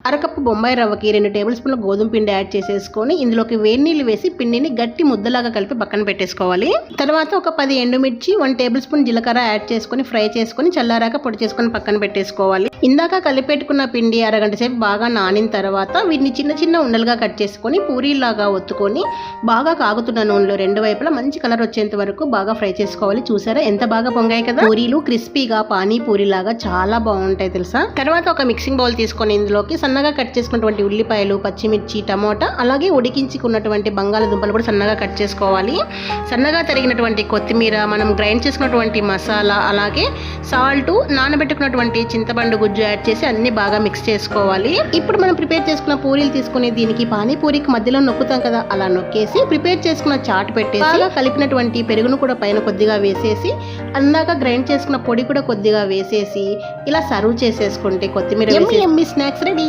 అరకప్పు బొంబాయి రవ్వకి 2 టేబుల్ స్పూన్ల గోధుమ పిండి యాడ్ చేసేసుకొని ఇందులోకి వేడి నీళ్ళు వేసి పిండిని గట్టి ముద్దలాగా కలిపి పక్కన పెట్టేసుకోవాలి. తర్వాత ఒక 10 ఎండుమిర్చి 1 టేబుల్ స్పూన్ జీలకర్ర యాడ్ చేసుకొని ఫ్రై చేసుకొని చల్లారాక పొడి చేసుకొని పక్కన పెట్టేసుకోవాలి. ఇందాక కలిపెట్టుకున్న పిండి అరగంట సేపు బాగా నానిన తర్వాత వీటిని చిన్న చిన్న ఉండలుగా కట్ చేసుకొని పూరీలాగా ఒత్తుకొని బాగా కాగుతున్న నూనెలో 2 వైపులా మంచి కలర్ వచ్చేంత వరకు బాగా ఫ్రై చేసుకోవాలి. చూసారా ఎంత బాగా పొంగాయి కదా. పూరీలు క్రిస్పీగా పానీపూరి లాగా చాలా బాగుంటాయి తెలుసా. తర్వాత ఒక మిక్సింగ్ బౌల్ తీసుకొని ఇందులోకి సన్నగా కట్ చేసుకున్నటువంటి ఉల్లిపాయలు, పచ్చిమిర్చి, టమోటా, అలాగే ఉడికించుకున్నటువంటి బంగాళదుంపలు కూడా సన్నగా కట్ చేసుకోవాలి. సన్నగా తరిగినటువంటి కొత్తిమీర, మనం గ్రైండ్ చేసుకున్నటువంటి మసాలా, అలాగే సాల్ట్, నానబెట్టుకున్నటువంటి చింతపండు గుజ్జు యాడ్ చేసి అన్ని బాగా మిక్స్ చేసుకోవాలి. ఇప్పుడు మనం ప్రిపేర్ చేసుకున్న పూరీలు తీసుకుని దీనికి పానీపూరికి మధ్యలో నొక్కుతాం కదా, అలా నొక్కేసి ప్రిపేర్ చేసుకున్న చాట్ పెట్టేసి బాగా కలిపినటువంటి పెరుగును కూడా పైన కొద్దిగా వేసేసి అందాక గ్రైండ్ చేసుకున్న పొడి కూడా కొద్దిగా వేసేసి ఇలా సర్వ్ చేసేసుకుంటే కొత్తిమీర స్నాక్స్ రెడీ.